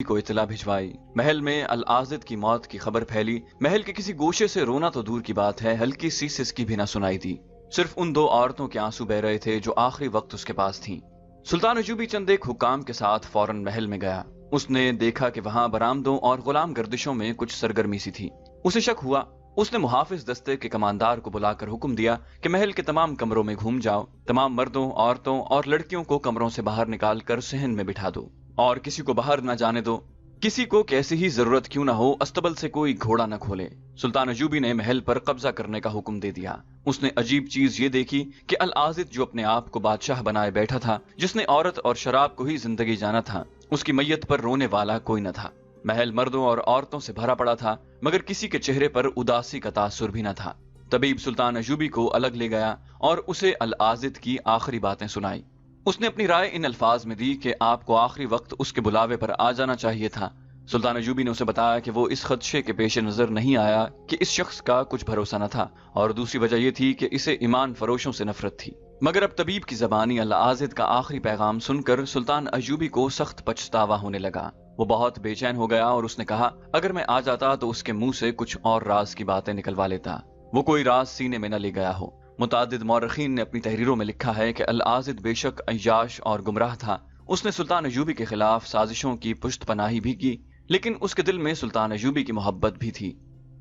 को इत्तला भिजवाई। महल में अल-आज़िद की मौत की खबर फैली। महल के किसी गोशे से रोना तो दूर की बात है, हल्की सी सिसकी भी न सुनाई दी। सिर्फ उन दो औरतों के आंसू बह रहे थे जो आखिरी वक्त उसके पास थीं। सुल्तान अजूबी चंद एक हुक्काम के साथ फौरन महल में गया। उसने देखा कि वहां बरामदों और गुलाम गर्दिशों में कुछ सरगर्मी सी थी। उसे शक हुआ। उसने मुहाफिज दस्ते के कमांडार को बुलाकर हुक्म दिया कि महल के तमाम कमरों में घूम जाओ, तमाम मर्दों, औरतों और लड़कियों को कमरों से बाहर निकाल कर सहन में बिठा दो और किसी को बाहर न जाने दो। किसी को कैसी ही जरूरत क्यों न हो, अस्तबल से कोई घोड़ा न खोले। सुल्तान अजूबी ने महल पर कब्जा करने का हुक्म दे दिया। उसने अजीब चीज ये देखी कि अल-आज़िद जो अपने आप को बादशाह बनाए बैठा था, जिसने औरत और शराब को ही जिंदगी जाना था, उसकी मैयत पर रोने वाला कोई न था। महल मर्दों और औरतों से भरा पड़ा था, मगर किसी के चेहरे पर उदासी का तासुर भी न था। तबीब सुल्तान अजूबी को अलग ले गया और उसे अल-आज़िद की आखिरी बातें सुनाई। उसने अपनी राय इन अल्फाज में दी कि आपको आखिरी वक्त उसके बुलावे पर आ जाना चाहिए था। सुल्तान अजूबी ने उसे बताया कि वो इस खदशे के पेश नजर नहीं आया कि इस शख्स का कुछ भरोसा न था, और दूसरी वजह यह थी कि इसे ईमान फरोशों से नफरत थी। मगर अब तबीब की जबानी अल-आज़िद का आखिरी पैगाम सुनकर सुल्तान अजूबी को सख्त पछतावा होने लगा। वो बहुत बेचैन हो गया और उसने कहा, अगर मैं आ जाता तो उसके मुंह से कुछ और राज की बातें निकलवा लेता। वो कोई राज सीने में न ले गया हो। मुतादिद मौरखीन ने अपनी तहरीरों में लिखा है कि अल-आज़िद बेशक अय्याश और गुमराह था। उसने सुल्तान अजूबी के खिलाफ साजिशों की पुश्त पनाही भी की, लेकिन उसके दिल में सुल्तान अजूबी की मोहब्बत भी थी।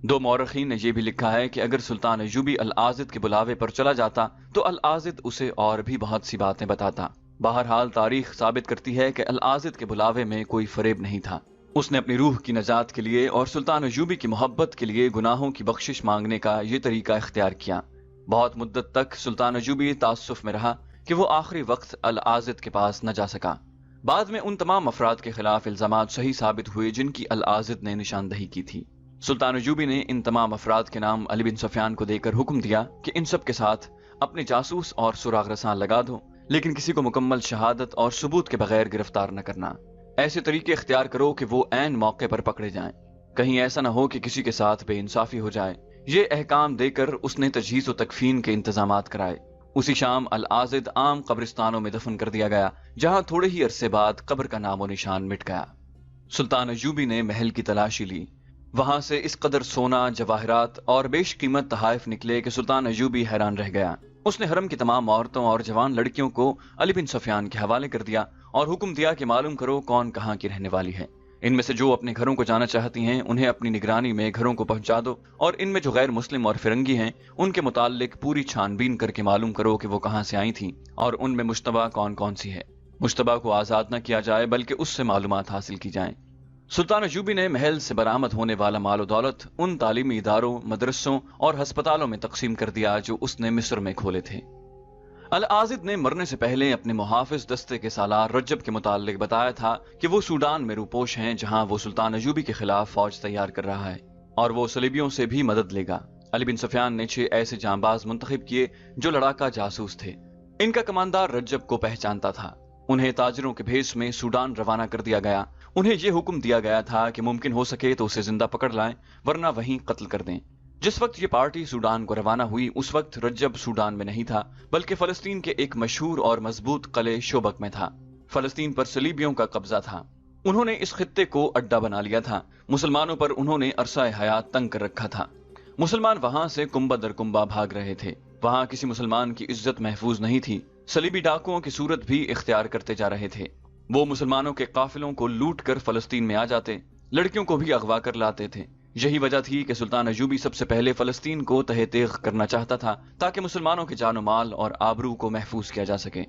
दो मौरखीन ने यह भी लिखा है कि अगर सुल्तान अजूबी अल-आज़िद के बुलावे पर चला जाता तो अल-आज़िद उसे और भी बहुत सी बातें बताता। बहरहाल तारीख साबित करती है कि अल-आज़िद के बुलावे में कोई फरेब नहीं था। उसने अपनी रूह की नजात के लिए और सुल्तान अजूबी की मोहब्बत के लिए गुनाहों की बख्शिश मांगने का ये तरीका इख्तियार किया। बहुत मुद्दत तक सुल्तान अजूबी तासुफ में रहा कि वो आखिरी वक्त अल-आज़िद के पास न जा सका। बाद में उन तमाम अफराद के खिलाफ इल्जामात सही साबित हुए जिनकी अल-आज़िद ने निशानदही की थी। सुल्तान अजूबी ने इन तमाम अफराद के नाम अली बिन सुफियान को देकर हुक्म दिया कि इन सब के साथ अपने जासूस और सुराग रसान लगा दो, लेकिन किसी को मुकम्मल शहादत और सबूत के बगैर गिरफ्तार न करना। ऐसे तरीके इख्तियार करो कि वो ऐन मौके पर पकड़े जाएं। कहीं ऐसा न हो कि किसी के साथ बेइंसाफी हो जाए। ये अहकाम देकर उसने तजहीज़ व तकफीन के इंतजामात कराए। उसी शाम अल-आज़िद आम कब्रिस्तानों में दफन कर दिया गया, जहां थोड़े ही अरसे बाद कब्र का नामो निशान मिट गया। सुल्तान अजूबी ने महल की तलाशी ली। वहां से इस कदर सोना, जवाहरात और बेशकीमत तहाइफ निकले कि सुल्तान अजूबी हैरान रह गया। उसने हरम की तमाम औरतों और जवान लड़कियों को अली बिन सुफियान के हवाले कर दिया और हुक्म दिया कि मालूम करो कौन कहाँ की रहने वाली है। इनमें से जो अपने घरों को जाना चाहती हैं उन्हें अपनी निगरानी में घरों को पहुंचा दो, और इनमें जो गैर मुस्लिम और फिरंगी हैं उनके मुताल्लिक पूरी छानबीन करके मालूम करो कि वो कहाँ से आई थीं और उनमें मुश्तबा कौन कौन सी है। मुश्तबा को आजाद न किया जाए बल्कि उससे मालूमात हासिल की जाएं। सुल्तान अजूबी ने महल से बरामद होने वाला माल दौलत उन तालीमी इदारों, मदरसों और हस्पतालों में तकसीम कर दिया जो उसने मिस्र में खोले थे। अल-आज़िद ने मरने से पहले अपने मुहाफिज दस्ते के सालार रज्जब के मुताल्लिक बताया था कि वो सूडान में रूपोश हैं, जहां वो सुल्तान अजूबी के खिलाफ फौज तैयार कर रहा है और वो सलीबियों से भी मदद लेगा। अली बिन सुफियान ने 6 ऐसे जांबाज मुंतखब किए जो लड़ाका जासूस थे। इनका कमांडर रज्जब को पहचानता था। उन्हें ताजरों के भेस में सूडान रवाना कर दिया गया। उन्हें यह हुक्म दिया गया था कि मुमकिन हो सके तो उसे जिंदा पकड़ लाएं, वरना वहीं कत्ल कर दें। जिस वक्त ये पार्टी सूडान को रवाना हुई उस वक्त रज्जब सूडान में नहीं था, बल्कि फलस्तीन के एक मशहूर और मजबूत किले शोबक में था। फलस्तीन पर सलीबियों का कब्जा था। उन्होंने इस खित्ते को अड्डा बना लिया था। मुसलमानों पर उन्होंने अरसा हयात तंग कर रखा था। मुसलमान वहां से कुंबा दर कुंबा भाग रहे थे। वहां किसी मुसलमान की इज्जत महफूज नहीं थी। सलीबी डाकुओं की सूरत भी इख्तियार करते जा रहे थे। वो मुसलमानों के काफिलों को लूट कर फलस्तीन में आ जाते, लड़कियों को भी अगवा कर लाते थे। यही वजह थी कि सुल्तान अजूबी सबसे पहले फलस्तीन को तहे-तेग करना चाहता था, ताकि मुसलमानों के जानो माल और आबरू को महफूज किया जा सके।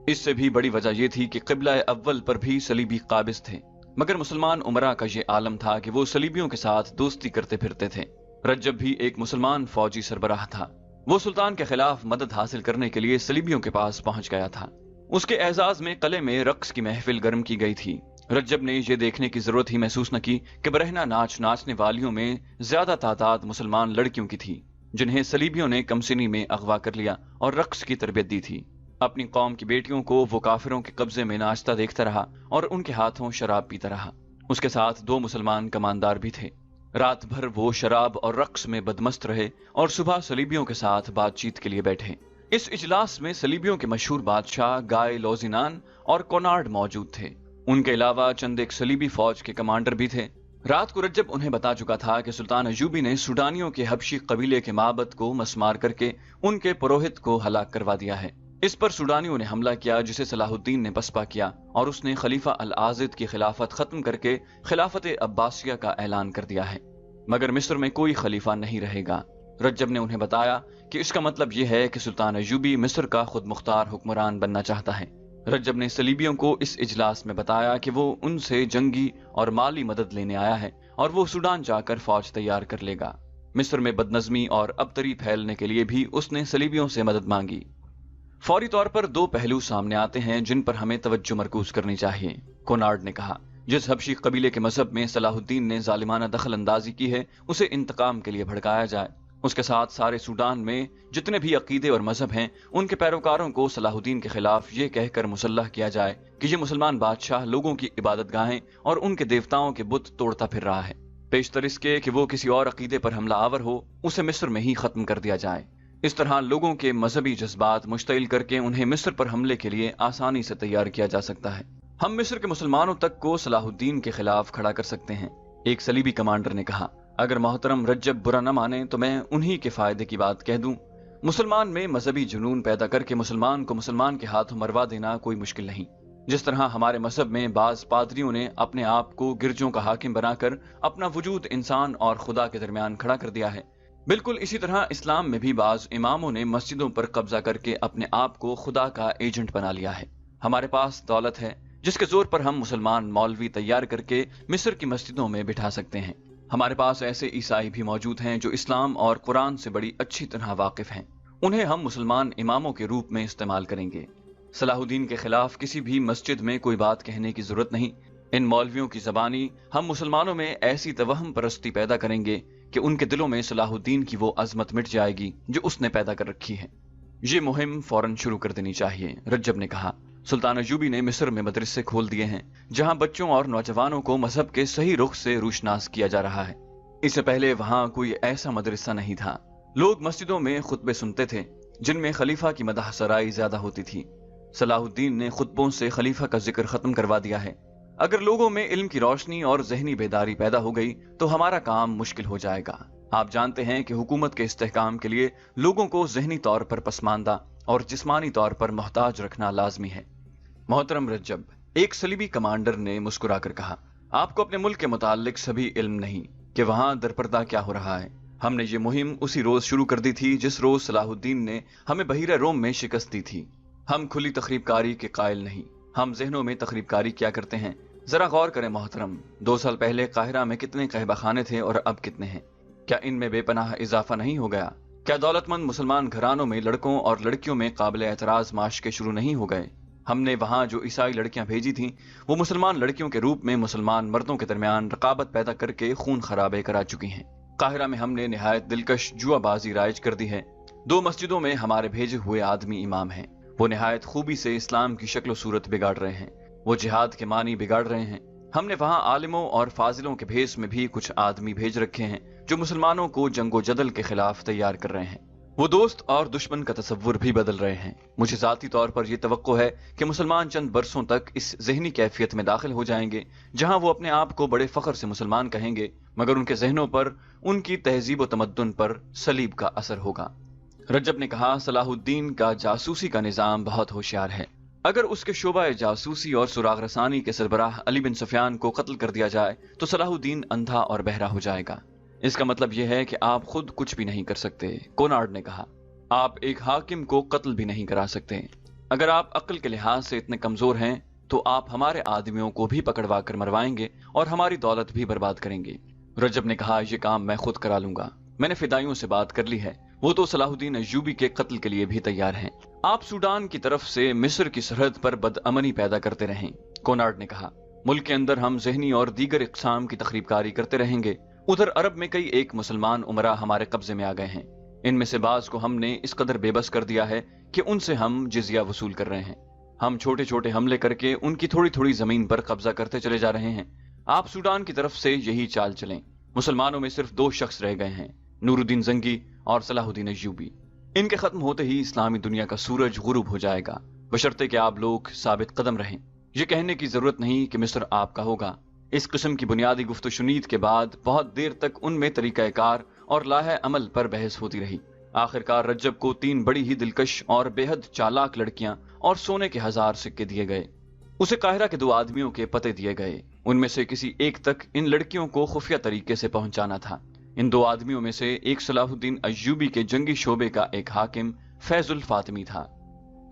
इससे भी बड़ी वजह यह थी कि क़िबला अव्वल पर भी सलीबी काबिज थे, मगर मुसलमान उमरा का ये आलम था कि वो सलीबियों के साथ दोस्ती करते फिरते थे। रज्जब भी एक मुसलमान फौजी सरबराह था। वो सुल्तान के खिलाफ मदद हासिल करने के लिए सलीबियों के पास पहुंच गया था। उसके एजाज में किले में रक्स की महफिल गर्म की गई थी। रज्जब ने यह देखने की जरूरत ही महसूस न की कि बरहना नाच नाचने वालियों में ज्यादा तादाद मुसलमान लड़कियों की थी, जिन्हें सलीबियों ने कमसिनी में अगवा कर लिया और रक्स की तरबियत दी थी। अपनी कौम की बेटियों को वो काफिरों के कब्जे में नाचता देखता रहा और उनके हाथों शराब पीता रहा। उसके साथ 2 मुसलमान कमांडार भी थे। रात भर वो शराब और रक्स में बदमस्त रहे और सुबह सलीबियों के साथ बातचीत के लिए बैठे। इस इजलास में सलीबियों के मशहूर बादशाह गाय लोजिनान और कोनार्ड मौजूद थे। ان کے علاوہ چند ایک صلیبی فوج کے کمانڈر بھی تھے۔ رات کو رجب انہیں بتا چکا تھا کہ سلطان ایوبی نے سوڈانیوں کے حبشی قبیلے کے معبد کو مسمار کر کے ان کے پروہت کو ہلاک کروا دیا ہے۔ اس پر سوڈانیوں نے حملہ کیا، جسے صلاح الدین نے پسپا کیا اور اس نے خلیفہ العاضد کی خلافت ختم کر کے خلافت عباسیہ کا اعلان کر دیا ہے، مگر مصر میں کوئی خلیفہ نہیں رہے گا۔ رجب نے انہیں بتایا کہ اس کا مطلب یہ ہے کہ سلطان ایوبی مصر کا خود مختار حکمران بننا چاہتا ہے۔ رجب نے صلیبیوں کو اس اجلاس میں بتایا کہ وہ ان سے جنگی اور مالی مدد لینے آیا ہے اور وہ سوڈان جا کر فوج تیار کر لے گا۔ مصر میں بدنظمی اور ابتری پھیلنے کے لیے بھی اس نے صلیبیوں سے مدد مانگی۔ فوری طور پر دو پہلو سامنے آتے ہیں جن پر ہمیں توجہ مرکوز کرنی چاہیے، کونارڈ نے کہا۔ جس حبشی قبیلے کے مذہب میں صلاح الدین نے ظالمانہ دخل اندازی کی ہے، اسے انتقام کے لیے بھڑکایا جائے۔ اس کے ساتھ سارے سوڈان میں جتنے بھی عقیدے اور مذہب ہیں، ان کے پیروکاروں کو صلاح الدین کے خلاف یہ کہہ کر مسلح کیا جائے کہ یہ مسلمان بادشاہ لوگوں کی عبادت گاہیں اور ان کے دیوتاؤں کے بت توڑتا پھر رہا ہے۔ پیشتر اس کے کہ وہ کسی اور عقیدے پر حملہ آور ہو، اسے مصر میں ہی ختم کر دیا جائے۔ اس طرح لوگوں کے مذہبی جذبات مشتعل کر کے انہیں مصر پر حملے کے لیے آسانی سے تیار کیا جا سکتا ہے۔ ہم مصر کے مسلمانوں تک کو صلاح الدین کے خلاف کھڑا کر سکتے ہیں، ایک صلیبی کمانڈر نے کہا۔ اگر محترم رجب برا نہ مانے تو میں انہی کے فائدے کی بات کہہ دوں۔ مسلمان میں مذہبی جنون پیدا کر کے مسلمان کو مسلمان کے ہاتھوں مروا دینا کوئی مشکل نہیں۔ جس طرح ہمارے مذہب میں بعض پادریوں نے اپنے آپ کو گرجوں کا حاکم بنا کر اپنا وجود انسان اور خدا کے درمیان کھڑا کر دیا ہے، بالکل اسی طرح اسلام میں بھی بعض اماموں نے مسجدوں پر قبضہ کر کے اپنے آپ کو خدا کا ایجنٹ بنا لیا ہے۔ ہمارے پاس دولت ہے جس کے زور پر ہم مسلمان مولوی تیار کر کے مصر کی مسجدوں میں بٹھا سکتے ہیں۔ ہمارے پاس ایسے عیسائی بھی موجود ہیں جو اسلام اور قرآن سے بڑی اچھی طرح واقف ہیں، انہیں ہم مسلمان اماموں کے روپ میں استعمال کریں گے۔ صلاح الدین کے خلاف کسی بھی مسجد میں کوئی بات کہنے کی ضرورت نہیں۔ ان مولویوں کی زبانی ہم مسلمانوں میں ایسی توہم پرستی پیدا کریں گے کہ ان کے دلوں میں صلاح الدین کی وہ عظمت مٹ جائے گی جو اس نے پیدا کر رکھی ہے۔ یہ مہم فوراً شروع کر دینی چاہیے، رجب نے کہا۔ سلطان ایوبی نے مصر میں مدرسے کھول دیے ہیں جہاں بچوں اور نوجوانوں کو مذہب کے صحیح رخ سے روشناس کیا جا رہا ہے۔ اس سے پہلے وہاں کوئی ایسا مدرسہ نہیں تھا۔ لوگ مسجدوں میں خطبے سنتے تھے جن میں خلیفہ کی مدح سرائی زیادہ ہوتی تھی۔ صلاح الدین نے خطبوں سے خلیفہ کا ذکر ختم کروا دیا ہے۔ اگر لوگوں میں علم کی روشنی اور ذہنی بیداری پیدا ہو گئی تو ہمارا کام مشکل ہو جائے گا۔ آپ جانتے ہیں کہ حکومت کے استحکام کے لیے لوگوں کو ذہنی طور پر پسماندہ اور جسمانی طور پر محتاج رکھنا لازمی ہے۔ محترم رجب، ایک صلیبی کمانڈر نے مسکرا کر کہا، آپ کو اپنے ملک کے متعلق سبھی علم نہیں کہ وہاں درپردہ کیا ہو رہا ہے۔ ہم نے یہ مہم اسی روز شروع کر دی تھی جس روز صلاح الدین نے ہمیں بحیرہ روم میں شکست دی تھی۔ ہم کھلی تخریب کاری کے قائل نہیں، ہم ذہنوں میں تخریب کاری کیا کرتے ہیں۔ ذرا غور کریں محترم، 2 سال پہلے قاہرہ میں کتنے قہبہ خانے تھے اور اب کتنے ہیں؟ کیا ان میں بے پناہ اضافہ نہیں ہو گیا؟ کیا دولت مند مسلمان گھرانوں میں لڑکوں اور لڑکیوں میں قابل اعتراض معاشقے شروع نہیں ہو گئے؟ ہم نے وہاں جو عیسائی لڑکیاں بھیجی تھیں وہ مسلمان لڑکیوں کے روپ میں مسلمان مردوں کے درمیان رقابت پیدا کر کے خون خرابے کرا چکی ہیں۔ قاہرہ میں ہم نے نہایت دلکش جوا بازی رائج کر دی ہے۔ 2 مسجدوں میں ہمارے بھیجے ہوئے آدمی امام ہیں، وہ نہایت خوبی سے اسلام کی شکل و صورت بگاڑ رہے ہیں، وہ جہاد کے معنی بگاڑ رہے ہیں۔ ہم نے وہاں عالموں اور فاضلوں کے بھیس میں بھی کچھ آدمی بھیج رکھے ہیں جو مسلمانوں کو جنگ و جدل کے خلاف تیار کر رہے ہیں۔ وہ دوست اور دشمن کا تصور بھی بدل رہے ہیں۔ مجھے ذاتی طور پر یہ توقع ہے کہ مسلمان چند برسوں تک اس ذہنی کیفیت میں داخل ہو جائیں گے جہاں وہ اپنے آپ کو بڑے فخر سے مسلمان کہیں گے، مگر ان کے ذہنوں پر، ان کی تہذیب و تمدن پر صلیب کا اثر ہوگا۔ رجب نے کہا، صلاح الدین کا جاسوسی کا نظام بہت ہوشیار ہے۔ اگر اس کے شعبہ جاسوسی اور سراغ رسانی کے سربراہ علی بن سفیان کو قتل کر دیا جائے تو صلاح الدین اندھا اور بہرا ہو جائے گا۔ اس کا مطلب یہ ہے کہ آپ خود کچھ بھی نہیں کر سکتے، کونارڈ نے کہا۔ آپ ایک حاکم کو قتل بھی نہیں کرا سکتے۔ اگر آپ عقل کے لحاظ سے اتنے کمزور ہیں تو آپ ہمارے آدمیوں کو بھی پکڑوا کر مروائیں گے اور ہماری دولت بھی برباد کریں گے۔ رجب نے کہا، یہ کام میں خود کرا لوں گا، میں نے فدائیوں سے بات کر لی ہے، وہ تو صلاح الدین ایوبی کے قتل کے لیے بھی تیار ہیں۔ آپ سوڈان کی طرف سے مصر کی سرحد پر بدامنی پیدا کرتے رہیں، کونارڈ نے کہا۔ ملک کے اندر ہم ذہنی اور دیگر اقسام کی تخریب کاری کرتے رہیں گے۔ ادھر عرب میں کئی ایک مسلمان امراء ہمارے قبضے میں آ گئے ہیں، ان میں سے بعض کو ہم نے اس قدر بے بس کر دیا ہے کہ ان سے ہم جزیہ وصول کر رہے ہیں۔ ہم چھوٹے چھوٹے حملے کر کے ان کی تھوڑی تھوڑی زمین پر قبضہ کرتے چلے جا رہے ہیں۔ آپ سوڈان کی طرف سے یہی چال چلیں۔ مسلمانوں میں صرف 2 شخص رہ گئے ہیں، نور الدین زنگی اور صلاح الدین ایوبی۔ ان کے ختم ہوتے ہی اسلامی دنیا کا سورج غروب ہو جائے گا، بشرطے کہ آپ لوگ ثابت قدم رہیں۔ یہ کہنے کی ضرورت نہیں کہ مصر آپ کا ہوگا۔ اس قسم کی بنیادی گفت و شنید کے بعد بہت دیر تک ان میں طریقہ کار اور لاہ عمل پر بحث ہوتی رہی۔ آخرکار رجب کو 3 بڑی ہی دلکش اور بے حد چالاک لڑکیاں اور سونے کے 1000 سکے دیے گئے۔ اسے قاہرہ کے 2 آدمیوں کے پتے دیے گئے۔ ان میں سے کسی ایک تک ان لڑکیوں کو خفیہ طریقے سے پہنچانا تھا۔ ان 2 آدمیوں میں سے ایک صلاح الدین ایوبی کے جنگی شعبے کا ایک حاکم فیض الفاطمی تھا۔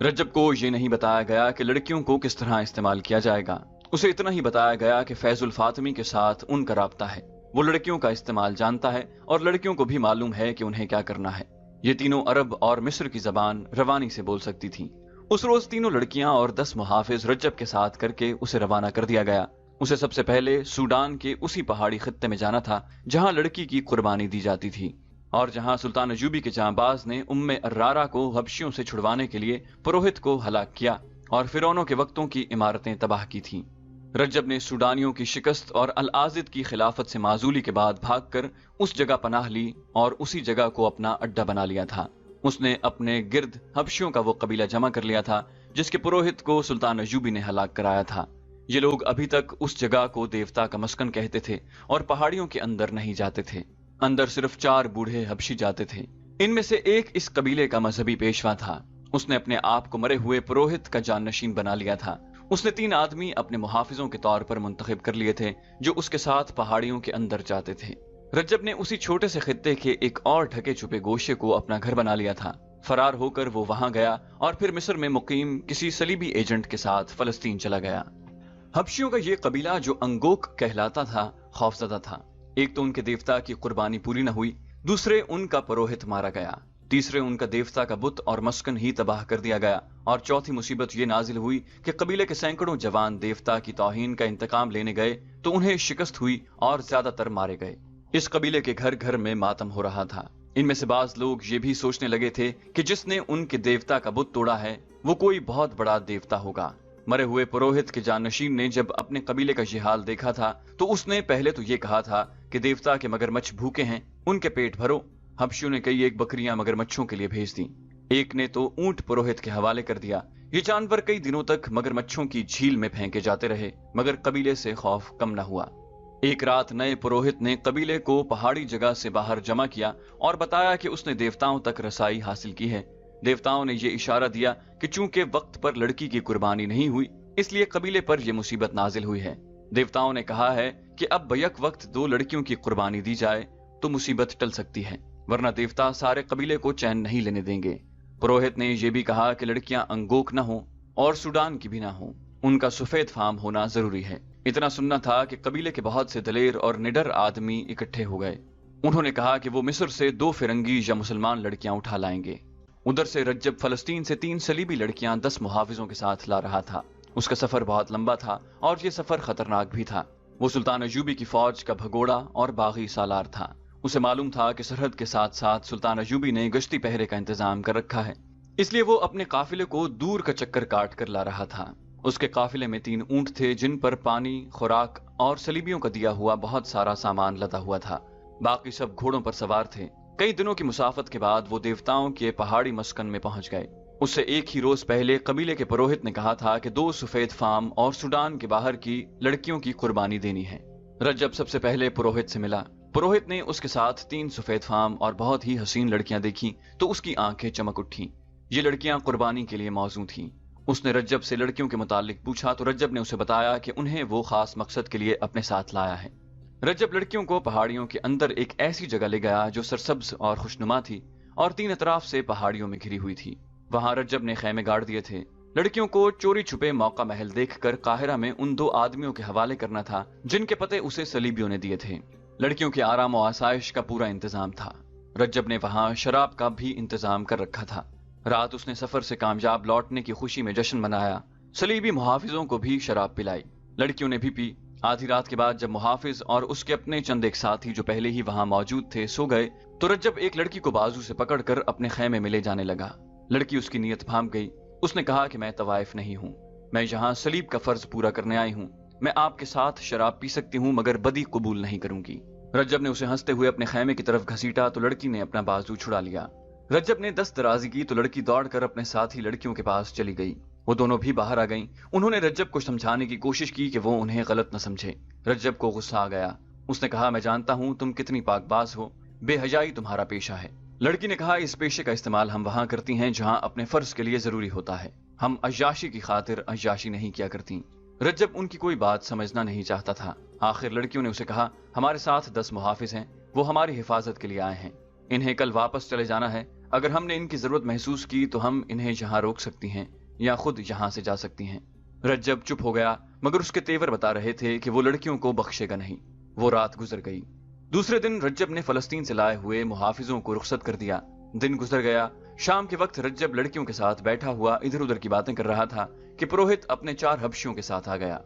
رجب کو یہ نہیں بتایا گیا کہ لڑکیوں کو کس طرح استعمال کیا جائے گا۔ اسے اتنا ہی بتایا گیا کہ فیض الفاطمی کے ساتھ ان کا رابطہ ہے، وہ لڑکیوں کا استعمال جانتا ہے اور لڑکیوں کو بھی معلوم ہے کہ انہیں کیا کرنا ہے۔ یہ تینوں عرب اور مصر کی زبان روانی سے بول سکتی تھیں۔ اس روز تینوں لڑکیاں اور 10 محافظ رجب کے ساتھ کر کے اسے روانہ کر دیا گیا۔ اسے سب سے پہلے سوڈان کے اسی پہاڑی خطے میں جانا تھا جہاں لڑکی کی قربانی دی جاتی تھی، اور جہاں سلطان ایوبی کے جانباز نے ارارا کو حبشیوں سے چھڑوانے کے لیے پروہت کو ہلاک کیا اور فرعونوں کے وقتوں کی عمارتیں تباہ کی تھیں۔ رجب نے سوڈانیوں کی شکست اور العازد کی خلافت سے معزولی کے بعد بھاگ کر اس جگہ پناہ لی اور اسی جگہ کو اپنا اڈا بنا لیا تھا۔ اس نے اپنے گرد حبشیوں کا وہ قبیلہ جمع کر لیا تھا جس کے پروہت کو سلطان ایوبی نے ہلاک کرایا تھا۔ یہ لوگ ابھی تک اس جگہ کو دیوتا کا مسکن کہتے تھے اور پہاڑیوں کے اندر نہیں جاتے تھے۔ اندر صرف 4 بوڑھے حبشی جاتے تھے۔ ان میں سے ایک اس قبیلے کا مذہبی پیشوا تھا۔ اس نے اپنے آپ کو مرے ہوئے پروہت کا جانشین بنا لیا تھا۔ اس نے 3 آدمی اپنے محافظوں کے طور پر منتخب کر لیے تھے جو اس کے ساتھ پہاڑیوں کے اندر جاتے تھے۔ رجب نے اسی چھوٹے سے خطے کے ایک اور ڈھکے چھپے گوشے کو اپنا گھر بنا لیا تھا۔ فرار ہو کر وہ وہاں گیا اور پھر مصر میں مقیم کسی صلیبی ایجنٹ کے ساتھ فلسطین چلا گیا۔ حبشیوں کا یہ قبیلہ جو انگوک کہلاتا تھا خوفزدہ تھا۔ ایک تو ان کے دیوتا کی قربانی پوری نہ ہوئی، دوسرے ان کا پروہت مارا گیا، تیسرے ان کا دیوتا کا بت اور مسکن ہی تباہ کر دیا گیا، اور چوتھی مصیبت یہ نازل ہوئی کہ قبیلے کے سینکڑوں جوان دیوتا کی توہین کا انتقام لینے گئے تو انہیں شکست ہوئی اور زیادہ تر مارے گئے۔ اس قبیلے کے گھر گھر میں ماتم ہو رہا تھا۔ ان میں سے بعض لوگ یہ بھی سوچنے لگے تھے کہ جس نے ان کے دیوتا کا بت توڑا ہے وہ کوئی بہت بڑا دیوتا ہوگا۔ مرے ہوئے پروہت کے جانشین نے جب اپنے قبیلے کا یہ حال دیکھا تھا تو اس نے پہلے تو یہ کہا تھا کہ دیوتا کے مگرمچھ بھوکے ہیں، ان کے پیٹ بھرو۔ حبشیوں نے کئی ایک بکریاں مگرمچھوں کے لیے بھیج دیں۔ ایک نے تو اونٹ پروہت کے حوالے کر دیا۔ یہ جانور کئی دنوں تک مگرمچھوں کی جھیل میں پھینکے جاتے رہے مگر قبیلے سے خوف کم نہ ہوا۔ ایک رات نئے پروہت نے قبیلے کو پہاڑی جگہ سے باہر جمع کیا اور بتایا کہ اس نے دیوتاؤں تک رسائی حاصل کی ہے۔ دیوتاؤں نے یہ اشارہ دیا کہ چونکہ وقت پر لڑکی کی قربانی نہیں ہوئی اس لیے قبیلے پر یہ مصیبت نازل ہوئی ہے۔ دیوتاؤں نے کہا ہے کہ اب بیک وقت 2 لڑکیوں کی قربانی دی جائے تو مصیبت ٹل سکتی ہے، ورنہ دیوتا سارے قبیلے کو چین نہیں لینے دیں گے۔ پروہت نے یہ بھی کہا کہ لڑکیاں انگوک نہ ہوں اور سوڈان کی بھی نہ ہوں، ان کا سفید فام ہونا ضروری ہے۔ اتنا سننا تھا کہ قبیلے کے بہت سے دلیر اور نڈر آدمی اکٹھے ہو گئے۔ انہوں نے کہا کہ وہ مصر سے 2 فرنگی یا مسلمان لڑکیاں اٹھا لائیں گے۔ ادھر سے رجب فلسطین سے 3 صلیبی لڑکیاں 10 محافظوں کے ساتھ لا رہا تھا۔ اس کا سفر بہت لمبا تھا اور یہ سفر خطرناک بھی تھا۔ وہ سلطان ایوبی کی فوج کا بھگوڑا اور باغی سالار تھا۔ اسے معلوم تھا کہ سرحد کے ساتھ ساتھ سلطان ایوبی نے گشتی پہرے کا انتظام کر رکھا ہے، اس لیے وہ اپنے قافلے کو دور کا چکر کاٹ کر لا رہا تھا۔ اس کے قافلے میں 3 اونٹ تھے جن پر پانی، خوراک اور صلیبیوں کا دیا ہوا بہت سارا سامان لدا ہوا تھا۔ باقی سب گھوڑوں پر سوار تھے۔ کئی دنوں کی مسافت کے بعد وہ دیوتاؤں کے پہاڑی مسکن میں پہنچ گئے۔ اس سے ایک ہی روز پہلے قبیلے کے پروہت نے کہا تھا کہ 2 سفید فام اور سوڈان کے باہر کی لڑکیوں کی قربانی دینی ہے۔ رجب سب سے پہلے پروہت سے ملا۔ پروہت نے اس کے ساتھ 3 سفید فام اور بہت ہی حسین لڑکیاں دیکھیں تو اس کی آنکھیں چمک اٹھیں۔ یہ لڑکیاں قربانی کے لیے موزوں تھیں۔ اس نے رجب سے لڑکیوں کے متعلق پوچھا تو رجب نے اسے بتایا کہ انہیں وہ خاص مقصد کے لیے اپنے ساتھ لایا ہے۔ رجب لڑکیوں کو پہاڑیوں کے اندر ایک ایسی جگہ لے گیا جو سرسبز اور خوشنما تھی اور 3 اطراف سے پہاڑیوں میں گھری ہوئی تھی۔ وہاں رجب نے خیمے گاڑ دیے تھے۔ لڑکیوں کو چوری چھپے موقع محل دیکھ کر قاہرہ میں ان 2 آدمیوں کے حوالے کرنا تھا جن کے پتے اسے صلیبیوں نے دیے تھے۔ لڑکیوں کے آرام و آسائش کا پورا انتظام تھا۔ رجب نے وہاں شراب کا بھی انتظام کر رکھا تھا۔ رات اس نے سفر سے کامیاب لوٹنے کی خوشی میں جشن منایا۔ صلیبی محافظوں کو بھی شراب پلائی، لڑکیوں نے بھی پی۔ آدھی رات کے بعد جب محافظ اور اس کے اپنے چند ایک ساتھی جو پہلے ہی وہاں موجود تھے سو گئے تو رجب ایک لڑکی کو بازو سے پکڑ کر اپنے خیمے میں لے جانے لگا۔ لڑکی اس کی نیت بھانپ گئی۔ اس نے کہا کہ میں طوائف نہیں ہوں، میں یہاں صلیب کا فرض پورا کرنے آئی ہوں۔ میں آپ کے ساتھ شراب پی سکتی ہوں مگر بدی قبول نہیں کروں گی۔ رجب نے اسے ہنستے ہوئے اپنے خیمے کی طرف گھسیٹا تو لڑکی نے اپنا بازو چھڑا لیا۔ رجب نے 10 درازی کی تو لڑکی دوڑ کر اپنے ساتھی لڑکیوں کے پاس چلی گئی۔ वो दोनों भी बाहर आ गईं। उन्होंने रज्जब को समझाने की कोशिश की कि वो उन्हें गलत न समझे। रज्जब को गुस्सा आ गया। उसने कहा, मैं जानता हूं तुम कितनी पाकबाज हो, बेहयाई तुम्हारा पेशा है। लड़की ने कहा, इस पेशे का इस्तेमाल हम वहां करती हैं जहां अपने फर्ज के लिए जरूरी होता है, हम अय्याशी की खातिर अय्याशी नहीं किया करती। रज्जब उनकी कोई बात समझना नहीं चाहता था। आखिर लड़कियों ने उसे कहा, हमारे साथ 10 मुहाफिज हैं, वो हमारी हिफाजत के लिए आए हैं, इन्हें कल वापस चले जाना है। अगर हमने इनकी जरूरत महसूस की तो हम इन्हें यहाँ रोक सकती हैं या खुद यहाँ से जा सकती हैं। रज्जब चुप हो गया, मगर उसके तेवर बता रहे थे कि वो लड़कियों को बख्शेगा नहीं। वो रात गुजर गई। दूसरे दिन रज्जब ने फलस्तीन से लाए हुए मुहाफिजों को रुखसत कर दिया। दिन गुजर गया। शाम के वक्त रज्जब लड़कियों के साथ बैठा हुआ इधर उधर की बातें कर रहा था कि पुरोहित अपने 4 हबशियों के साथ आ गया।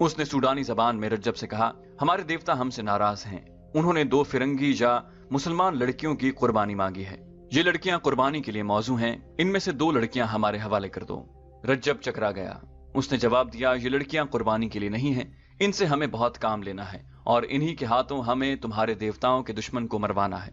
उसने सूडानी जबान में रज्जब से कहा, हमारे देवता हमसे नाराज हैं, उन्होंने 2 फिरंगी या मुसलमान लड़कियों की कुर्बानी मांगी है। ये लड़कियां कुर्बानी के लिए मौजू हैं, इनमें से 2 लड़कियां हमारे हवाले कर दो। रज्जब चकरा गया। उसने जवाब दिया, ये लड़कियां कुर्बानी के लिए नहीं हैं, इनसे हमें बहुत काम लेना है और इन्हीं के हाथों हमें तुम्हारे देवताओं के दुश्मन को मरवाना है।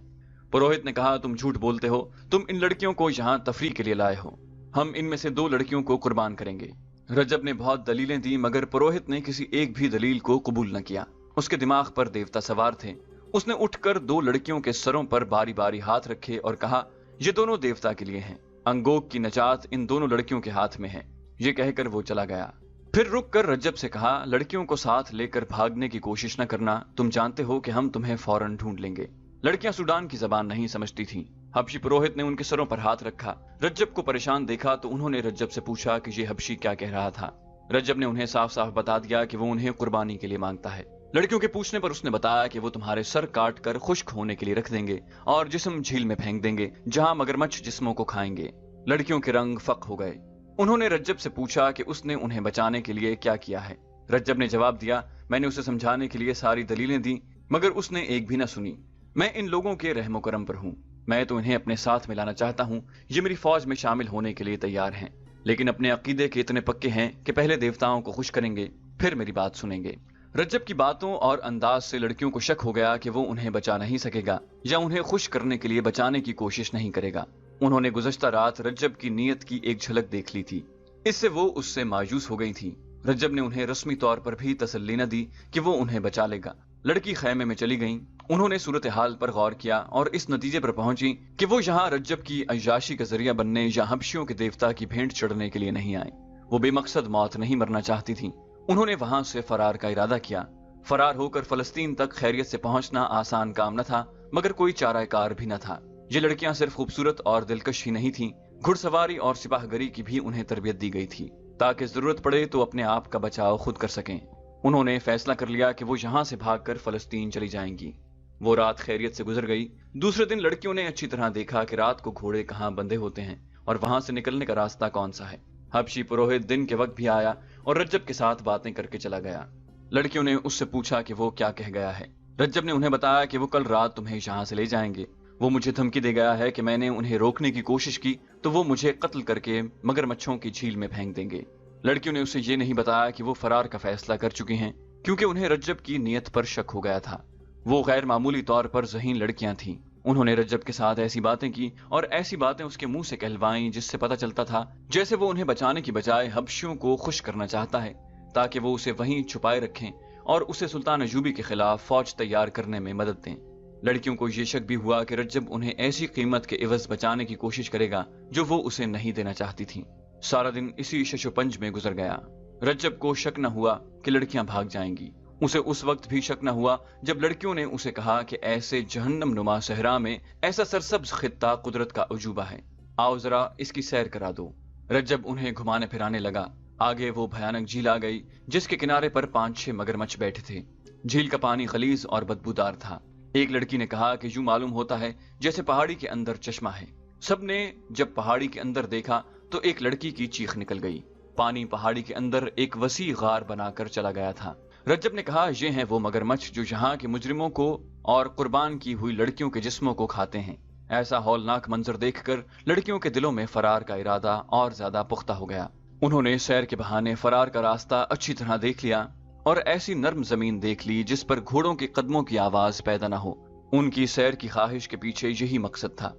पुरोहित ने कहा, तुम झूठ बोलते हो, तुम इन लड़कियों को यहाँ तफरीह के लिए लाए हो, हम इनमें से 2 लड़कियों को कुर्बान करेंगे। रज्जब ने बहुत दलीलें दी, मगर पुरोहित ने किसी एक भी दलील को कबूल न किया। उसके दिमाग पर देवता सवार थे। उसने उठकर 2 लड़कियों के सरों पर बारी बारी हाथ रखे और कहा, ये दोनों देवता के लिए हैं, अंगोग की नजात इन दोनों लड़कियों के हाथ में है। ये कहकर वो चला गया। फिर रुक कर रज्जब से कहा, लड़कियों को साथ लेकर भागने की कोशिश न करना, तुम जानते हो कि हम तुम्हें फौरन ढूंढ लेंगे। लड़कियां सूडान की जबान नहीं समझती थीं। हबशी पुरोहित ने उनके सरों पर हाथ रखा। रज्जब को परेशान देखा तो उन्होंने रज्जब से पूछा कि ये हबशी क्या कह रहा था। रज्जब ने उन्हें साफ साफ बता दिया कि वो उन्हें कुर्बानी के लिए मांगता है। लड़कियों के पूछने पर उसने बताया कि वो तुम्हारे सर काट कर खुश्क होने के लिए रख देंगे और जिस्म झील में फेंक देंगे जहां मगरमच्छ जिस्मों को खाएंगे। लड़कियों के रंग फक हो गए। उन्होंने रज्जब से पूछा कि उसने उन्हें बचाने के लिए क्या किया है। रज्जब ने जवाब दिया, मैंने उसे समझाने के लिए सारी दलीलें दी, मगर उसने एक भी न सुनी। मैं इन लोगों के रहमो करम पर हूँ, मैं तो इन्हें अपने साथ मिलाना चाहता हूँ, ये मेरी फौज में शामिल होने के लिए तैयार हैं, लेकिन अपने अकीदे के इतने पक्के हैं कि पहले देवताओं को खुश करेंगे फिर मेरी बात सुनेंगे। रज्जब की बातों और अंदाज से लड़कियों को शक हो गया कि वो उन्हें बचा नहीं सकेगा या उन्हें खुश करने के लिए बचाने की कोशिश नहीं करेगा। उन्होंने गुज़श्ता रात रज्जब की नीयत की एक झलक देख ली थी, इससे वो उससे मायूस हो गई थी। रज्जब ने उन्हें रस्मी तौर पर भी तसल्ली न दी कि वो उन्हें बचा लेगा। लड़की खैमे में चली गईं। उन्होंने सूरत हाल पर गौर किया और इस नतीजे पर पहुंची कि वो यहाँ रज्जब की अय्याशी का जरिया बनने या हबशियों के देवता की भेंट चढ़ने के लिए नहीं आए। वो बेमकसद मौत नहीं मरना चाहती थी। उन्होंने वहां से फरार का इरादा किया। फरार होकर फलस्तीन तक खैरियत से पहुंचना आसान काम न था, मगर कोई चाराकार भी न था। ये लड़कियां सिर्फ खूबसूरत और दिलकश ही नहीं थीं, घुड़सवारी और सिपाहगरी की भी उन्हें तरबियत दी गई थी, ताकि जरूरत पड़े तो अपने आप का बचाव खुद कर सकें। उन्होंने फैसला कर लिया कि वो यहाँ से भागकर फलस्तीन चली जाएंगी। वो रात खैरियत से गुजर गई। दूसरे दिन लड़कियों ने अच्छी तरह देखा कि रात को घोड़े कहाँ बंधे होते हैं और वहां से निकलने का रास्ता कौन सा है। हबशी पुरोहित दिन के वक्त भी आया और रज्जब के साथ बातें करके चला गया। लड़कियों ने उससे पूछा कि वो क्या कह गया है। रज्जब ने उन्हें बताया कि वो कल रात तुम्हें यहाँ से ले जाएंगे। वो मुझे धमकी दे गया है कि मैंने उन्हें रोकने की कोशिश की तो वो मुझे कत्ल करके मगरमच्छों की झील में फेंक देंगे। लड़कियों ने उसे ये नहीं बताया कि वो फरार का फैसला कर चुकी हैं, क्योंकि उन्हें रज्जब की नीयत पर शक हो गया था। वो गैर मामूली तौर पर ज़हीन लड़कियां थीं। उन्होंने रज्जब के साथ ऐसी बातें की और ऐसी बातें उसके मुंह से कहलवाईं जिससे पता चलता था जैसे वो उन्हें बचाने की बजाय हबशियों को खुश करना चाहता है, ताकि वो उसे वहीं छुपाए रखें और उसे सुल्तान अयूबी के खिलाफ फौज तैयार करने में मदद दें। लड़कियों को ये शक भी हुआ कि रज्जब उन्हें ऐसी कीमत के इवज बचाने की कोशिश करेगा जो वो उसे नहीं देना चाहती थी। सारा दिन इसी शशोपंज में गुजर गया। रज्जब को शक न हुआ कि लड़कियां भाग जाएंगी। उसे उस वक्त भी शक न हुआ जब लड़कियों ने उसे कहा कि ऐसे जहन्नम नुमा सहरा में ऐसा सरसब्ज खित्ता कुदरत का अजूबा है, आओ जरा इसकी सैर करा दो। रज्जब उन्हें घुमाने फिराने लगा। आगे वो भयानक झील आ गई जिसके किनारे पर 5-6 मगरमच्छ बैठे थे। झील का पानी खलीज और बदबूदार था। एक लड़की ने कहा कि यूं मालूम होता है जैसे पहाड़ी के अंदर चश्मा है। सबने जब पहाड़ी के अंदर देखा तो एक लड़की की चीख निकल गई। पानी पहाड़ी के अंदर एक वसी गार बनाकर चला गया था। रज्जब ने कहा, ये हैं वो मगरमच्छ जो यहाँ के मुजरिमों को और कुर्बान की हुई लड़कियों के जिस्मों को खाते हैं। ऐसा हौलनाक मंजर देखकर लड़कियों के दिलों में फरार का इरादा और ज्यादा पुख्ता हो गया। उन्होंने सैर के बहाने फरार का रास्ता अच्छी तरह देख लिया और ऐसी नर्म जमीन देख ली जिस पर घोड़ों के कदमों की आवाज पैदा न हो। उनकी सैर की ख्वाहिश के पीछे यही मकसद था।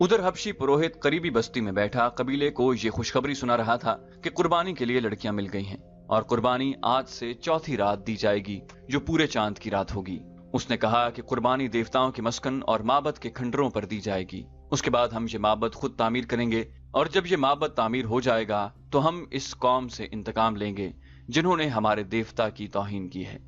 उधर हबशी पुरोहित करीबी बस्ती में बैठा कबीले को ये खुशखबरी सुना रहा था कि कुर्बानी के लिए लड़कियां मिल गई हैं और कुर्बानी आज से चौथी रात दी जाएगी, जो पूरे चांद की रात होगी। उसने कहा कि कुर्बानी देवताओं के मस्कन और माबद के खंडरों पर दी जाएगी। उसके बाद हम ये माबद खुद तामीर करेंगे और जब ये माबद तामीर हो जाएगा तो हम इस कौम से इंतकाम लेंगे जिन्होंने हमारे देवता की तौहीन की है।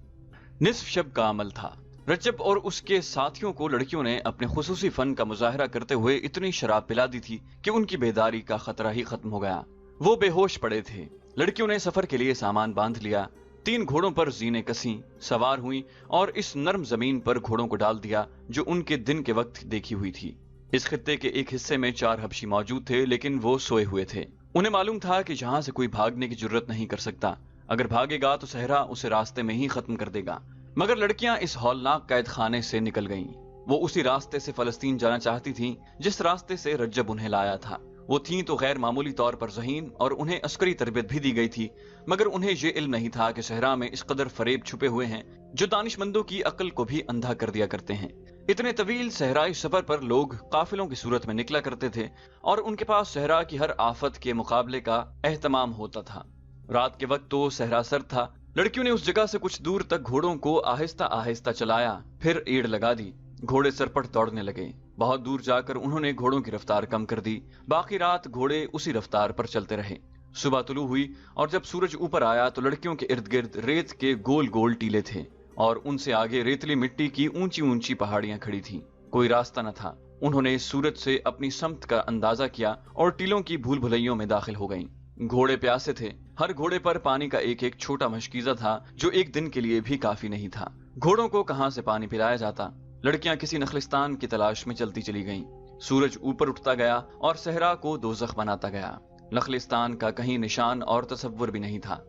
निस्फ शब का अमल था। रजब और उसके साथियों को लड़कियों ने अपने खुसूसी फन का मुजाहरा करते हुए इतनी शराब पिला दी थी कि उनकी बेदारी का खतरा ही खत्म हो गया। वो बेहोश पड़े थे। लड़कियों ने सफर के लिए सामान बांध लिया, 3 घोड़ों पर जीने कसी, सवार हुई और इस नर्म जमीन पर घोड़ों को डाल दिया जो उनके दिन के वक्त देखी हुई थी। इस खित्ते के एक हिस्से में 4 हबशी मौजूद थे, लेकिन वो सोए हुए थे। उन्हें मालूम था कि जहां से कोई भागने की जरूरत नहीं कर सकता। अगर भागेगा तो सहरा उसे रास्ते में ही खत्म कर देगा। मगर लड़कियां इस हौलनाक कैद खाने से निकल गईं। वो उसी रास्ते से फलस्तीन जाना चाहती थीं जिस रास्ते से रज्जब उन्हें लाया था। वो थीं तो गैर मामूली तौर पर ज़हीन और उन्हें अस्करी तरबियत भी दी गई थी, मगर उन्हें ये इल्म नहीं था कि सहरा में इस कदर फरेब छुपे हुए हैं जो दानिशमंदों की अक्ल को भी अंधा कर दिया करते हैं। इतने तवील सहराई सफर पर लोग काफिलों की सूरत में निकला करते थे और उनके पास सहरा की हर आफत के मुकाबले का एहतमाम होता था। रात के वक्त तो सहरा सर्द था। लड़कियों ने उस जगह से कुछ दूर तक घोड़ों को आहिस्ता आहिस्ता चलाया, फिर एड़ लगा दी। घोड़े सरपट दौड़ने लगे। बहुत दूर जाकर उन्होंने घोड़ों की रफ्तार कम कर दी। बाकी रात घोड़े उसी रफ्तार पर चलते रहे। सुबह तुलू हुई और जब सूरज ऊपर आया तो लड़कियों के इर्द गिर्द रेत के गोल गोल टीले थे और उनसे आगे रेतली मिट्टी की ऊंची ऊंची पहाड़ियां खड़ी थीं। कोई रास्ता न था। उन्होंने सूरज से अपनी समत का अंदाजा किया और टीलों की भूल भुलैयों में दाखिल हो गईं। घोड़े प्यासे थे। हर घोड़े पर पानी का एक एक छोटा मशकीजा था जो एक दिन के लिए भी काफी नहीं था। घोड़ों को कहां से पानी पिलाया जाता? लड़कियां किसी नखलिस्तान की तलाश में चलती चली गईं। सूरज ऊपर उठता गया और सहरा को दोज़ख बनाता गया। नखलिस्तान का कहीं निशान और तसव्वुर भी नहीं था।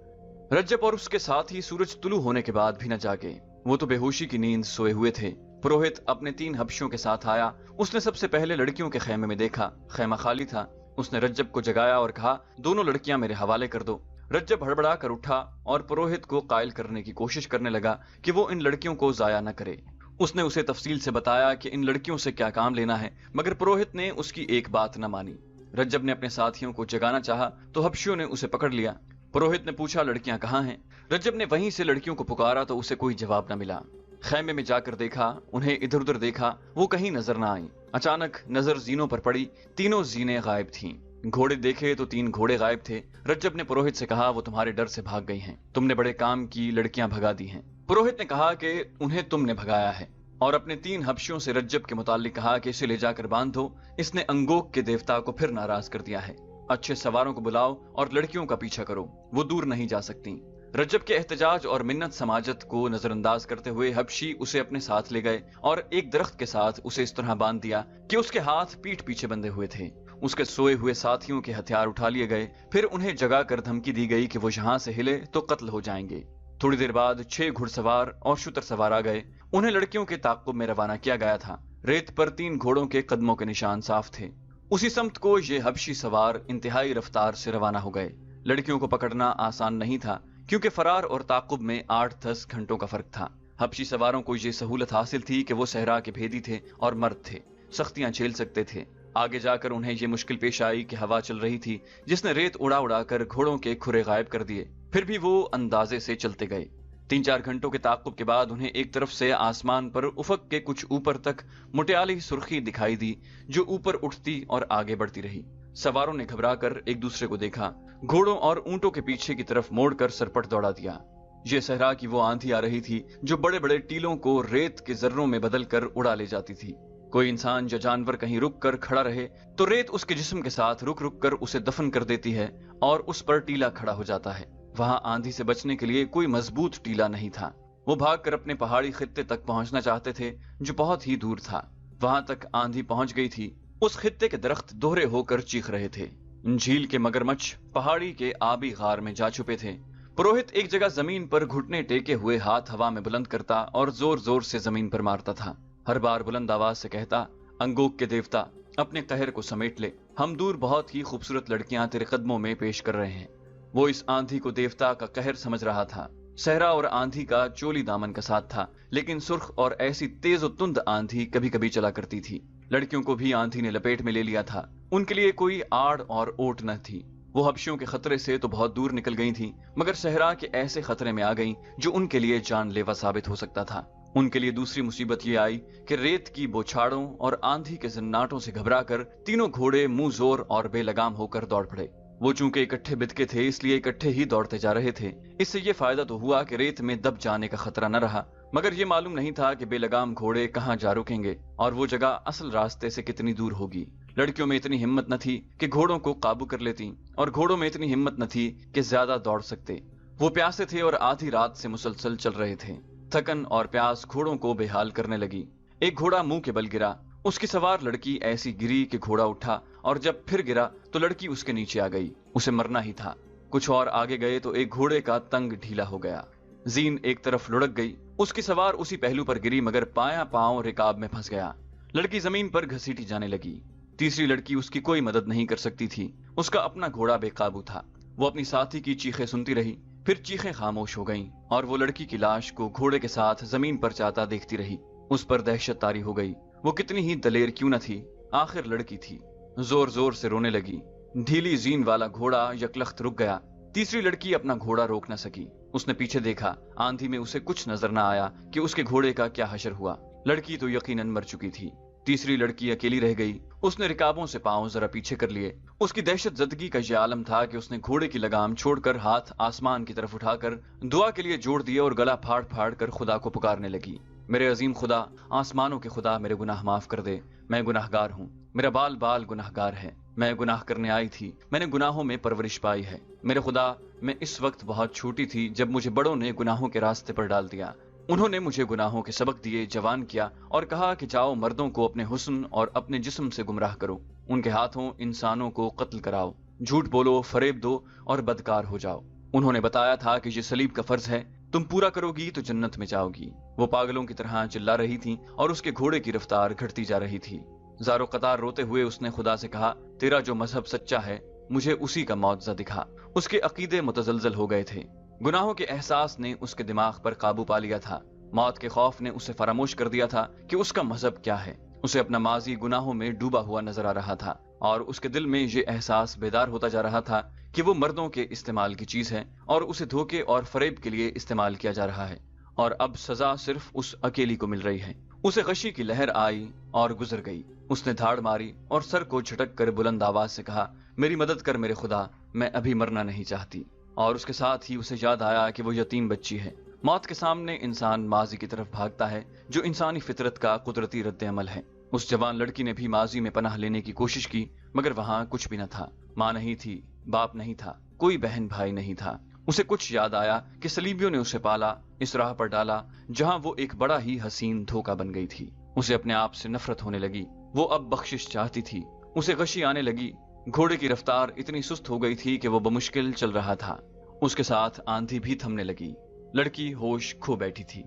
रज्जब और उसके साथ ही सूरज तुलू होने के बाद भी न जागे। वो तो बेहोशी की नींद सोए हुए थे। पुरोहित अपने 3 हबशियों के साथ आया। उसने सबसे पहले लड़कियों के खेमे में देखा। खेमा खाली था। उसने रज्जब को जगाया और कहा, दोनों लड़कियां मेरे हवाले कर दो। रज्जब हड़बड़ा कर उठा और पुरोहित को कायल करने की कोशिश करने लगा कि वो इन लड़कियों को जाया न करे। उसने उसे तफसील से बताया कि इन लड़कियों से क्या काम लेना है, मगर पुरोहित ने उसकी एक बात न मानी। रज्जब ने अपने साथियों को जगाना चाहा तो हबशियों ने उसे पकड़ लिया। पुरोहित ने पूछा, लड़कियां कहाँ हैं? रज्जब ने वहीं से लड़कियों को पुकारा तो उसे कोई जवाब न मिला। खेमे में जाकर देखा, उन्हें इधर उधर देखा, वो कहीं नजर न आई। अचानक नजर जीनों पर पड़ी। तीनों जीनें गायब थीं। घोड़े देखे तो 3 घोड़े गायब थे। रज्जब ने पुरोहित से कहा, वो तुम्हारे डर से भाग गई हैं। तुमने बड़े काम की, लड़कियां भगा दी हैं। पुरोहित ने कहा कि उन्हें तुमने भगाया है और अपने 3 हबशियों से रज्जब के मुताल्लिक कहा कि इसे ले जाकर बांध दो। इसने अंगोक के देवता को फिर नाराज कर दिया है। अच्छे सवारों को बुलाओ और लड़कियों का पीछा करो, वो दूर नहीं जा सकती। रज्जब के एहतजाज और मिन्नत समाजत को नजरअंदाज करते हुए हबशी उसे अपने साथ ले गए और एक दरख्त के साथ उसे इस तरह बांध दिया कि उसके हाथ पीठ पीछे बंधे हुए थे। उसके सोए हुए साथियों के हथियार उठा लिए गए। फिर उन्हें जगा कर धमकी दी गई कि वो यहाँ से हिले तो कत्ल हो जाएंगे। थोड़ी देर बाद 6 घुड़सवार और शुतर सवार आ गए। उन्हें लड़कियों के ताक़ुब में रवाना किया गया था। रेत पर 3 घोड़ों के कदमों के निशान साफ थे। उसी समत को ये हबशी सवार इंतहाई रफ्तार से रवाना हो गए। लड़कियों को पकड़ना आसान नहीं था क्योंकि फरार और ताक़ुब में 8-10 घंटों का फर्क था। हबशी सवारों को ये सहूलत हासिल थी कि वो सहरा के भेदी थे और मर्द थे, सख्तियां झेल सकते थे। आगे जाकर उन्हें ये मुश्किल पेश आई कि हवा चल रही थी जिसने रेत उड़ा उड़ा कर घोड़ों के खुरे गायब कर दिए। फिर भी वो अंदाजे से चलते गए। 3-4 घंटों के ताक़ुब के बाद उन्हें एक तरफ से आसमान पर उफक के कुछ ऊपर तक मुट्याली सुर्खी दिखाई दी जो ऊपर उठती और आगे बढ़ती रही। सवारों ने घबराकर एक दूसरे को देखा। घोड़ों और ऊंटों के पीछे की तरफ मोड़कर सरपट दौड़ा दिया। ये सहरा की वो आंधी आ रही थी जो बड़े बड़े टीलों को रेत के जर्रों में बदल कर उड़ा ले जाती थी। कोई इंसान या जानवर कहीं रुक कर खड़ा रहे तो रेत उसके जिस्म के साथ रुक रुक कर उसे दफन कर देती है और उस पर टीला खड़ा हो जाता है। वहां आंधी से बचने के लिए कोई मजबूत टीला नहीं था। वो भागकर अपने पहाड़ी खित्ते तक पहुंचना चाहते थे जो बहुत ही दूर था। वहां तक आंधी पहुंच गई थी। उस खित्ते के दरख्त दोहरे होकर चीख रहे थे। झील के मगरमच्छ पहाड़ी के आबी गार में जा छुपे थे। पुरोहित एक जगह जमीन पर घुटने टेके हुए हाथ हवा में बुलंद करता और जोर जोर से जमीन पर मारता था। हर बार बुलंद आवाज से कहता, अंगोक के देवता अपने कहर को समेट ले। हम दूर बहुत ही खूबसूरत लड़कियां तेरे कदमों में पेश कर रहे हैं। वो इस आंधी को देवता का कहर समझ रहा था। सहरा और आंधी का चोली दामन का साथ था, लेकिन सुर्ख और ऐसी तेज और तुंद आंधी कभी कभी चला करती थी। लड़कियों को भी आंधी ने लपेट में ले लिया था। उनके लिए कोई आड़ और ओट न थी। वो हबशियों के खतरे से तो बहुत दूर निकल गई थी, मगर सहरा के ऐसे खतरे में आ गईं जो उनके लिए जानलेवा साबित हो सकता था। उनके लिए दूसरी मुसीबत ये आई कि रेत की बौछारों और आंधी के जन्नाटों से घबराकर तीनों घोड़े मुंह जोर और बेलगाम होकर दौड़ पड़े। वो चूंकि इकट्ठे बिदके थे, इसलिए इकट्ठे ही दौड़ते जा रहे थे। इससे ये फायदा तो हुआ कि रेत में दब जाने का खतरा न रहा, मगर ये मालूम नहीं था कि बेलगाम घोड़े कहाँ जा रुकेंगे और वो जगह असल रास्ते से कितनी दूर होगी। लड़कियों में इतनी हिम्मत न थी कि घोड़ों को काबू कर लेती, और घोड़ों में इतनी हिम्मत न थी कि ज्यादा दौड़ सकते। वो प्यासे थे और आधी रात से मुसलसल चल रहे थे। थकन और प्यास घोड़ों को बेहाल करने लगी। एक घोड़ा मुंह के बल गिरा। उसकी सवार लड़की ऐसी गिरी कि घोड़ा उठा, और जब फिर गिरा तो लड़की उसके नीचे आ गई। उसे मरना ही था। कुछ और आगे गए तो एक घोड़े का तंग ढीला हो गया। जीन एक तरफ लुढ़क गई। उसकी सवार उसी पहलू पर गिरी, मगर पाया पांव रिकाब में फंस गया। लड़की जमीन पर घसीटी जाने लगी। तीसरी लड़की उसकी कोई मदद नहीं कर सकती थी। उसका अपना घोड़ा बेकाबू था। वो अपनी साथी की चीखें सुनती रही, फिर चीखें खामोश हो गईं, और वो लड़की की लाश को घोड़े के साथ जमीन पर जाता देखती रही। उस पर दहशत तारी हो गई। वो कितनी ही दलेर क्यों न थी, आखिर लड़की थी। जोर जोर से रोने लगी। ढीली जीन वाला घोड़ा यकलख्त रुक गया। तीसरी लड़की अपना घोड़ा रोक न सकी। उसने पीछे देखा। आंधी में उसे कुछ नजर न आया कि उसके घोड़े का क्या हशर हुआ। लड़की तो यकीनन मर चुकी थी। तीसरी लड़की अकेली रह गई। उसने रिकाबों से पांव जरा पीछे कर लिए। उसकी दहशत जदगी का यह आलम था कि उसने घोड़े की लगाम छोड़कर हाथ आसमान की तरफ उठाकर दुआ के लिए जोड़ दिए और गला फाड़ फाड़ कर खुदा को पुकारने लगी। मेरे अजीम खुदा, आसमानों के खुदा, मेरे गुनाह माफ कर दे। मैं गुनाहगार हूँ। मेरा बाल बाल गुनाहगार है। मैं गुनाह करने आई थी। मैंने गुनाहों में परवरिश पाई है। मेरे खुदा, मैं इस वक्त बहुत छोटी थी जब मुझे बड़ों ने गुनाहों के रास्ते पर डाल दिया। उन्होंने मुझे गुनाहों के सबक दिए, जवान किया और कहा कि जाओ मर्दों को अपने हुस्न और अपने जिस्म से गुमराह करो। उनके हाथों इंसानों को कत्ल कराओ, झूठ बोलो, फरेब दो और बदकार हो जाओ। उन्होंने बताया था कि ये सलीब का फर्ज है, तुम पूरा करोगी तो जन्नत में जाओगी। वो पागलों की तरह चिल्ला रही थी और उसके घोड़े की रफ्तार घटती जा रही थी। ज़ारो कतार रोते हुए उसने खुदा से कहा, तेरा जो मजहब सच्चा है, मुझे उसी का मौजज़ा दिखा। उसके अकीदे मुतजलजल हो गए थे। गुनाहों के एहसास ने उसके दिमाग पर काबू पा लिया था। मौत के खौफ ने उसे फरामोश कर दिया था कि उसका मजहब क्या है। उसे अपना माजी गुनाहों में डूबा हुआ नजर आ रहा था, और उसके दिल में ये एहसास बेदार होता जा रहा था कि वो मर्दों के इस्तेमाल की चीज है और उसे धोखे और फरेब के लिए इस्तेमाल किया जा रहा है, और अब सजा सिर्फ उस अकेली को मिल रही है। उसे गशी की लहर आई और गुजर गई। उसने धाड़ मारी और सर को झटक कर बुलंद आवाज से कहा, मेरी मदद कर मेरे खुदा, मैं अभी मरना नहीं चाहती। और उसके साथ ही उसे याद आया कि वो यतीम बच्ची है। मौत के सामने इंसान माजी की तरफ भागता है, जो इंसानी फितरत का कुदरती रद्द अमल है। उस जवान लड़की ने भी माजी में पनाह लेने की कोशिश की, मगर वहां कुछ भी न था। माँ नहीं थी, बाप नहीं था, कोई बहन भाई नहीं था। उसे कुछ याद आया कि सलीबियों ने उसे पाला, इस राह पर डाला जहां वो एक बड़ा ही हसीन धोखा बन गई थी। उसे अपने आप से नफरत होने लगी। वो अब बख्शिश चाहती थी। उसे गशी आने लगी। घोड़े की रफ्तार इतनी सुस्त हो गई थी कि वो बमुश्किल चल रहा था। उसके साथ आंधी भी थमने लगी। लड़की होश खो बैठी थी।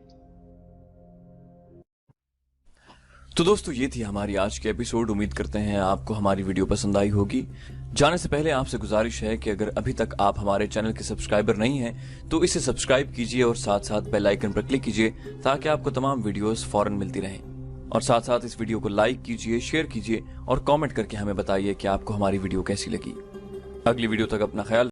तो दोस्तों, ये थी हमारी आज की एपिसोड। उम्मीद करते हैं आपको हमारी वीडियो पसंद आई होगी। जाने से पहले आपसे गुजारिश है कि अगर अभी तक आप हमारे चैनल के सब्सक्राइबर नहीं हैं तो इसे सब्सक्राइब कीजिए और साथ साथ बेल आइकन पर क्लिक कीजिए ताकि आपको तमाम वीडियोस फौरन मिलती रहें। और साथ साथ इस वीडियो को लाइक कीजिए, शेयर कीजिए और कमेंट करके हमें बताइए कि आपको हमारी वीडियो कैसी लगी। अगली वीडियो तक अपना ख्याल